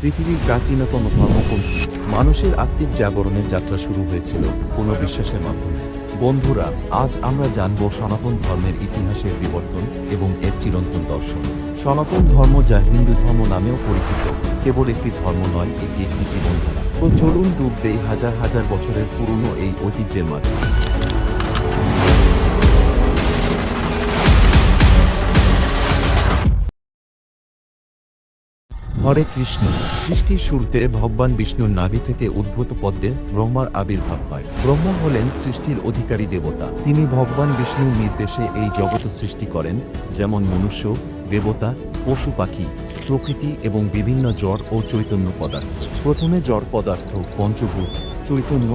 পৃথিবীর প্রাচীনতম ধর্ম কোনটি? মানুষের আত্মিক জাগরণের যাত্রা শুরু হয়েছিল কোনো বিশ্বাসের মাধ্যমে। বন্ধুরা, আজ আমরা জানব সনাতন ধর্মের ইতিহাসের বিবর্তন এবং এর চিরন্তন দর্শন। সনাতন ধর্ম, যা হিন্দু ধর্ম নামেও পরিচিত, কেবল একটি ধর্ম নয়, এটি একটি জীবনধারা। তো চলুন ডুব দেই হাজার হাজার বছরের পুরনো এই ঐতিহ্যের মাঝে। হরে কৃষ্ণ। সৃষ্টির শুরুতে ভগবান বিষ্ণুর নাভি থেকে উদ্ভূত পদ্মে ব্রহ্মার আবির্ভাব হয়। ব্রহ্মা হলেন সৃষ্টির অধিকারী দেবতা। তিনি ভগবান বিষ্ণুর নির্দেশে এই জগৎ সৃষ্টি করেন, যেমন মনুষ্য, দেবতা, পশু পাখি, প্রকৃতি এবং বিভিন্ন জড় ও চৈতন্য পদার্থ। প্রথমে জড় পদার্থ, পঞ্চভূত, চৈতন্য,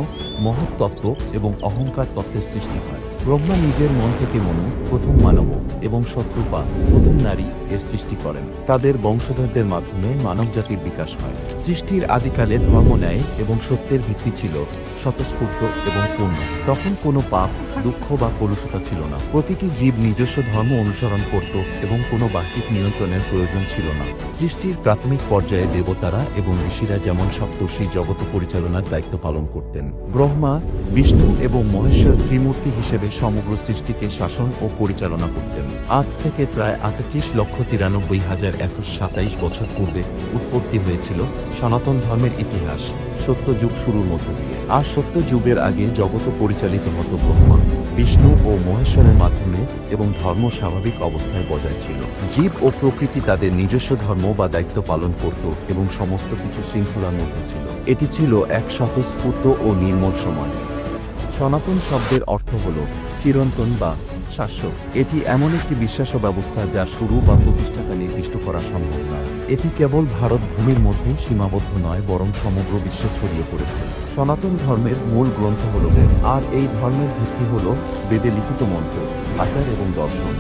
মহৎ তত্ত্ব এবং অহংকার তত্ত্বের সৃষ্টি হয়। ব্রহ্মা নিজের মন থেকে মনু, প্রথম মানব, এবং শত্রুপা, প্রথম নারী এর সৃষ্টি করেন। তাদের বংশধরদের মাধ্যমে মানবজাতির বিকাশ হয়। সৃষ্টির আদিকালে ধর্ম, ন্যায় এবং সত্যের ভিত্তি ছিল স্বতঃস্ফূর্ত এবং পূর্ণ। তখন কোনো পাপ, দুঃখ বা কলুষতা ছিল না। প্রতিটি জীব নিজস্ব ধর্ম অনুসরণ করত এবং কোনো বাহ্যিক নিয়ন্ত্রণের প্রয়োজন ছিল না। সৃষ্টির প্রাথমিক পর্যায়ে দেবতারা এবং ঋষিরা যেমন সপ্তর্ষি জগৎ পরিচালনার দায়িত্ব পালন করতেন। ব্রহ্মা, বিষ্ণু এবং মহেশ্বর ত্রিমূর্তি হিসেবে সমগ্র সৃষ্টিকে শাসন ও পরিচালনা করতেন। আজ থেকে প্রায় ৩৮,৯৩,১২৭ বছর পূর্বে উৎপত্তি হয়েছিল সনাতন ধর্মের ইতিহাস। সত্য যুগ শুরুর মধ্য দিয়ে। আর সত্য যুগের আগে জগৎ পরিচালিত হতো ব্রহ্মা, বিষ্ণু ও মহেশ্বরের মাধ্যমে এবং ধর্ম স্বাভাবিক অবস্থায় বজায় ছিল। জীব ও প্রকৃতি তাদের নিজস্ব ধর্ম বা দায়িত্ব পালন করত এবং সমস্ত কিছু শৃঙ্খলার মধ্যে ছিল। এটি ছিল এক স্বতঃস্ফূর্ত ও নির্মল সময়। সনাতন শব্দের অর্থ হল চিরন্তন বা শাশ্বত। এটি এমন একটি বিশ্বাস ব্যবস্থা যা শুরু বা প্রতিষ্ঠাতা নির্দিষ্ট করা সম্ভব নয়। এটি কেবল ভারত ভূমির মধ্যেই সীমাবদ্ধ নয়, বরং সমগ্র বিশ্বে ছড়িয়ে পড়েছে। সনাতন ধর্মের মূল গ্রন্থ হল বেদ, আর এই ধর্মের ভিত্তি হল বেদে লিখিত মন্ত্র, আচার এবং দর্শন।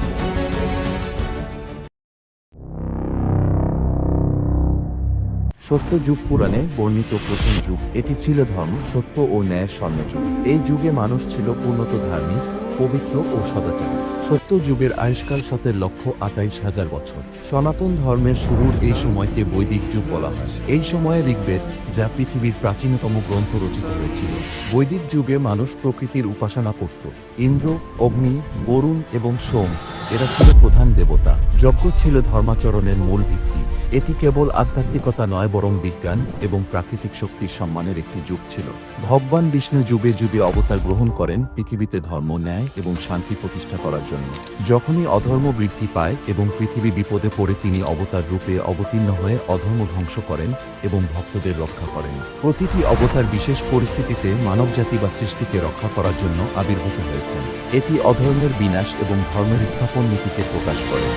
সত্য যুগ পুরাণে বর্ণিত প্রথম যুগ। এটি ছিল ধর্ম, সত্য ও ন্যায়ের স্বর্ণযুগ। এই যুগে মানুষ ছিল পূর্ণত ধার্মিক, পবিত্র ও সদাচারী। সত্য যুগের আয়ুষ্কাল ১৭,২৮,০০০ বছর। সনাতন ধর্মের শুরুর এই সময়কে বৈদিক যুগ বলা হয়। এই সময়ে ঋগ্বেদ, যা পৃথিবীর প্রাচীনতম গ্রন্থ, রচিত হয়েছিল। বৈদিক যুগে মানুষ প্রকৃতির উপাসনা করত। ইন্দ্র, অগ্নি, বরুণ এবং সোম এরা ছিল প্রধান দেবতা। যজ্ঞ ছিল ধর্মাচরণের মূল ভিত্তি। এটি কেবল আধ্যাত্মিকতা নয়, বরং বিজ্ঞান এবং প্রাকৃতিক শক্তির সম্মানের একটি যুগ ছিল। ভগবান বিষ্ণু যুগে যুগে অবতার গ্রহণ করেন পৃথিবীতে ধর্ম, ন্যায় এবং শান্তি প্রতিষ্ঠা করার জন্য। যখনই অধর্ম বৃদ্ধি পায় এবং পৃথিবী বিপদে পড়ে, তিনি অবতার রূপে অবতীর্ণ হয়ে অধর্ম ধ্বংস করেন এবং ভক্তদের রক্ষা করেন। প্রতিটি অবতার বিশেষ পরিস্থিতিতে মানবজাতি বা সৃষ্টিকে রক্ষা করার জন্য আবির্ভূত হয়েছেন। এটি অধর্মের বিনাশ এবং ধর্মের স্থাপন নীতিকে প্রকাশ করে।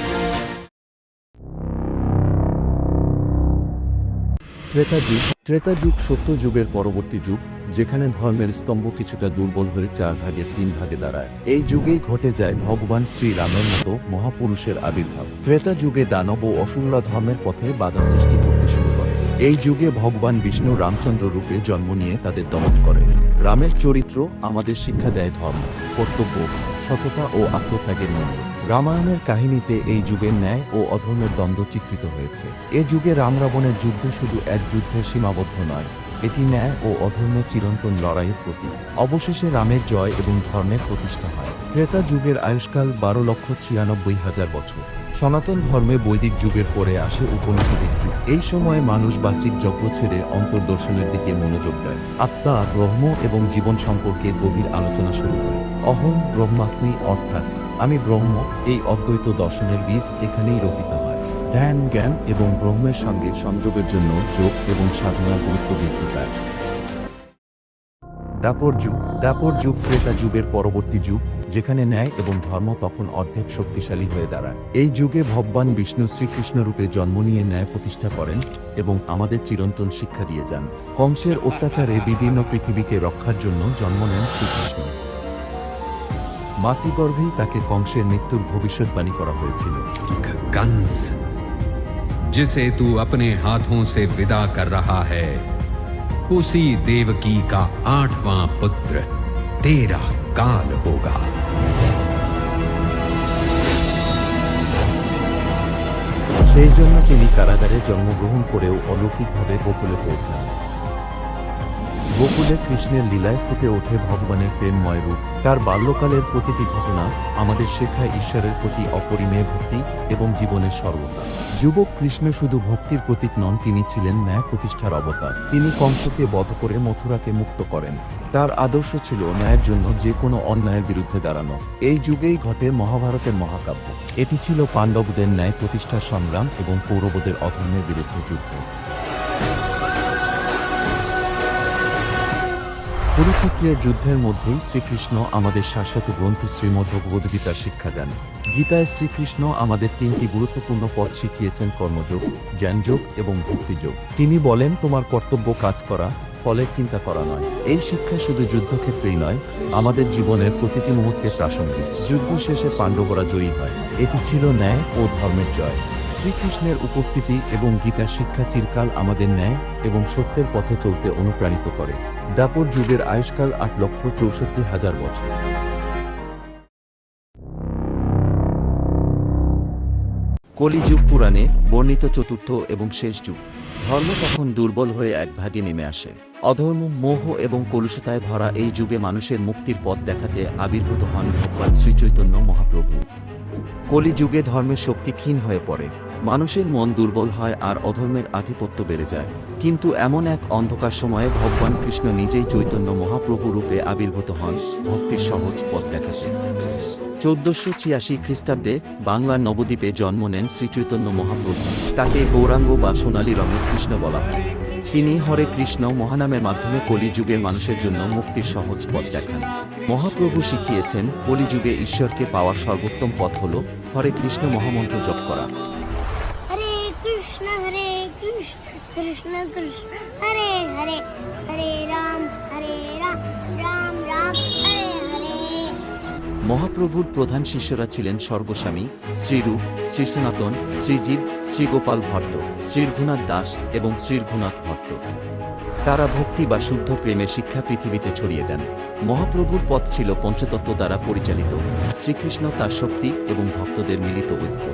ত্রেতা যুগ সত্য যুগের পরবর্তী যুগ, যেখানে ধর্মের স্তম্ভ কিছুটা দুর্বল হয়ে ৪ ভাগের ৩ ভাগে দাঁড়ায়। এই যুগেই ঘটে যায় ভগবান শ্রীরামের মতো মহাপুরুষের আবির্ভাব। ত্রেতা যুগে দানব ও অসুররা ধর্মের পথে বাধা সৃষ্টি করতে শুরু করে। এই যুগে ভগবান বিষ্ণু রামচন্দ্র রূপে জন্ম নিয়ে তাদের দমন করেন। রামের চরিত্র আমাদের শিক্ষা দেয় ধর্ম, কর্তব্য, সততা ও আত্মত্যাগের মূল্য। রামায়ণের কাহিনীতে এই যুগের ন্যায় ও অধর্মের দ্বন্দ্ব চিত্রিত হয়েছে। এ যুগে রাম রাবণের যুদ্ধ শুধু এক যুদ্ধে সীমাবদ্ধ নয়, এটি ন্যায় ও অধর্মের চিরন্তন লড়াইয়ের প্রতীক। অবশেষে রামের জয় এবং ধর্মের প্রতিষ্ঠা হয়। ত্রেতা যুগের আয়ুষ্কাল ১২,৯৬,০০০ বছর। সনাতন ধর্মে বৈদিক যুগের পরে আসে উপনিষদের যুগ। এই সময়ে মানুষ বাহ্যিক যজ্ঞ ছেড়ে অন্তর্দর্শনের দিকে মনোযোগ দেয়। আত্মা, ব্রহ্ম এবং জীবন সম্পর্কে গভীর আলোচনা শুরু হয়। অহং ব্রহ্মাস্মি, অর্থাৎ আমি ব্রহ্ম, এই অদ্বৈত দর্শনের বীজ এখানেই রোপিত হয়। ধ্যান, জ্ঞান এবং ব্রহ্মের সঙ্গে সংযোগের জন্য যোগ এবং সাধনার গুরুত্ব বৃদ্ধি পায়। দ্বাপর যুগ ত্রেতা যুগের পরবর্তী যুগ, যেখানে ন্যায় এবং ধর্ম তখন অর্ধেক শক্তিশালী হয়ে দাঁড়ায়। এই যুগে ভগবান বিষ্ণু শ্রীকৃষ্ণ রূপে জন্ম নিয়ে ন্যায় প্রতিষ্ঠা করেন এবং আমাদের চিরন্তন শিক্ষা দিয়ে যান। কংসের অত্যাচারে বিদীর্ণ পৃথিবীকে রক্ষার জন্য জন্ম নেন শ্রীকৃষ্ণ। মাতৃগর্ভেই তাকে কংসের মৃত্যুর ভবিষ্যৎবাণী করা হয়েছিল। कंस जिसे तू अपने हाथों से विदा कर रहा है, उसी देवकी का 8वां पुत्र तेरा काल होगा। সেই জন্য তিনি কারাগারে জন্মগ্রহণ করেও অলৌকিকভাবে গোকুলে পৌঁছান। গোকুলে কৃষ্ণের লীলায় ফুটে ওঠে ভগবানের প্রেমময় রূপ। তার বাল্যকালের প্রতিটি ঘটনা আমাদের শেখায় ঈশ্বরের প্রতি অপরিমেয় ভক্তি এবং জীবনের সরলতা। যুবক কৃষ্ণ শুধু ভক্তির প্রতীক নন, তিনি ছিলেন ন্যায় প্রতিষ্ঠার অবতার। তিনি কংসকে বধ করে মথুরাকে মুক্ত করেন। তার আদর্শ ছিল ন্যায়ের জন্য যে কোনো অন্যায়ের বিরুদ্ধে দাঁড়ানো। এই যুগেই ঘটে মহাভারতের মহাকাব্য। এটি ছিল পাণ্ডবদের ন্যায় প্রতিষ্ঠার সংগ্রাম এবং কৌরবদের অধর্মের বিরুদ্ধে যুদ্ধ। কুরুক্ষেত্রের যুদ্ধের মধ্যেই শ্রীকৃষ্ণ আমাদের শাশ্বত গ্রন্থ শ্রীমদ্ভগবদ্গীতার শিক্ষা দেন। গীতায় শ্রীকৃষ্ণ আমাদের তিনটি গুরুত্বপূর্ণ পথ শিখিয়েছেন: কর্মযোগ, জ্ঞানযোগ এবং ভক্তিযোগ। তিনি বলেন, তোমার কর্তব্য কাজ করা, ফলের চিন্তা করা নয়। এই শিক্ষা শুধু যুদ্ধক্ষেত্রেই নয়, আমাদের জীবনের প্রতিটি মুহূর্তে প্রাসঙ্গিক। যুদ্ধ শেষে পাণ্ডবরা জয়ী হয়। এটি ছিল ন্যায় ও ধর্মের জয়। শ্রীকৃষ্ণের উপস্থিতি এবং গীতার শিক্ষা চিরকাল আমাদের ন্যায় এবং সত্যের পথে চলতে অনুপ্রাণিত করে। দ্বাপর যুগের আয়ুষ্কাল 8,64,000 বছর। কলিযুগ পুরাণে বর্ণিত চতুর্থ এবং শেষ যুগ। ধর্ম তখন দুর্বল হয়ে এক ভাগে নেমে আসে। অধর্ম, মোহ এবং কলুষতায় ভরা এই যুগে মানুষের মুক্তির পথ দেখাতে আবির্ভূত হন ভগবান শ্রীচৈতন্য মহাপ্রভু। কলিযুগে ধর্মের শক্তি ক্ষীণ হয়ে পড়ে, মানুষের মন দুর্বল হয় আর অধর্মের আধিপত্য বেড়ে যায়। কিন্তু এমন এক অন্ধকার সময়ে ভগবান কৃষ্ণ নিজেই চৈতন্য মহাপ্রভু রূপে আবির্ভূত হন, ভক্তির সহজ পথ দেখাতে। 1486 খ্রিস্টাব্দে বাংলার নবদ্বীপে জন্ম নেন শ্রীচৈতন্য মহাপ্রভু। তাকে গৌরাঙ্গ বা সোনালী রঙের কৃষ্ণ বলা হয়। তিনি হরে কৃষ্ণ মহানামের মাধ্যমে কলিযুগের মানুষের জন্য মুক্তির সহজ পথ দেখান। মহাপ্রভু শিখিয়েছেন, কলিযুগে ঈশ্বরকে পাওয়ার সর্বোত্তম পথ হল হরে কৃষ্ণ মহামন্ত্র জপ করা। হরে কৃষ্ণ কৃষ্ণ কৃষ্ণ হরে হরে, হরে রাম রাম রাম হরে হরে। মহাপ্রভুর প্রধান শিষ্যরা ছিলেন স্বর্গস্বামী, শ্রীরূপ, শ্রী সনাতন, শ্রীজীব, শ্রীগোপাল ভট্ট, শ্রীরঘুনাথ দাস এবং শ্রীরঘুনাথ ভট্ট। তারা ভক্তি বা শুদ্ধ প্রেমের শিক্ষা পৃথিবীতে ছড়িয়ে দেন। মহাপ্রভুর পথ ছিল পঞ্চতত্ত্ব দ্বারা পরিচালিত। শ্রীকৃষ্ণ তার শক্তি এবং ভক্তদের মিলিত ঐক্য।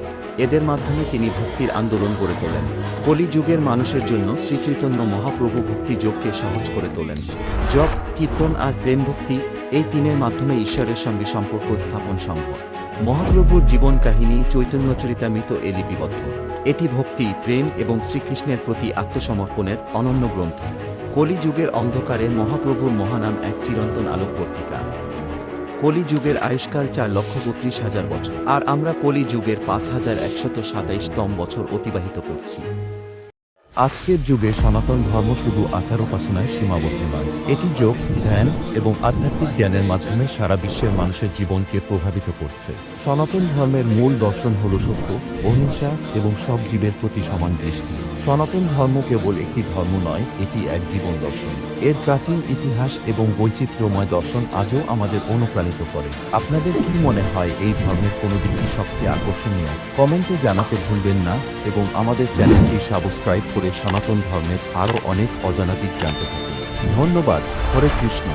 এদের মাধ্যমে তিনি ভক্তির আন্দোলন গড়ে তোলেন। কলিযুগের মানুষের জন্য শ্রীচৈতন্য মহাপ্রভু ভক্তি যোগকে সহজ করে তোলেন। জপ, কীর্তন আর প্রেম ভক্তি, এই তিনের মাধ্যমে ঈশ্বরের সঙ্গে সম্পর্ক স্থাপন সম্ভব। মহাপ্রভুর জীবন কাহিনী চৈতন্য চরিতামৃত এ লিপিবদ্ধ। এটি ভক্তি, প্রেম এবং শ্রীকৃষ্ণের প্রতি আত্মসমর্পণের অনন্য গ্রন্থ। কলিযুগের অন্ধকারে মহাপ্রভুর মহানাম এক চিরন্তন আলোকবর্তিকা। কলিযুগের আয়ুষ্কাল 4,32,000 বছর, আর আমরা কলিযুগের 5,127তম বছর অতিবাহিত করছি। আজকের যুগে সনাতন ধর্ম শুধু আচার উপাসনায় সীমাবদ্ধ নয়, এটি যোগ, ধ্যান এবং আধ্যাত্মিক জ্ঞানের মাধ্যমে সারা বিশ্বের মানুষের জীবনকে প্রভাবিত করছে। সনাতন ধর্মের মূল দর্শন হল সত্য, অহিংসা এবং সব জীবের প্রতি সমান দৃষ্টি। সনাতন ধর্ম কেবল একটি ধর্ম নয়, এটি এক জীবন দর্শন। এর প্রাচীন ইতিহাস এবং বৈচিত্র্যময় দর্শন আজও আমাদের অনুপ্রাণিত করে। আপনাদের কি মনে হয় এই ধর্মের কোনো দিকটি সবচেয়ে আকর্ষণীয়? কমেন্টে জানাতে ভুলবেন না এবং আমাদের চ্যানেলটি সাবস্ক্রাইব করে সনাতন ধর্মের আরও অনেক অজানা দিক জানতে থাকুন। ধন্যবাদ। হরে কৃষ্ণ।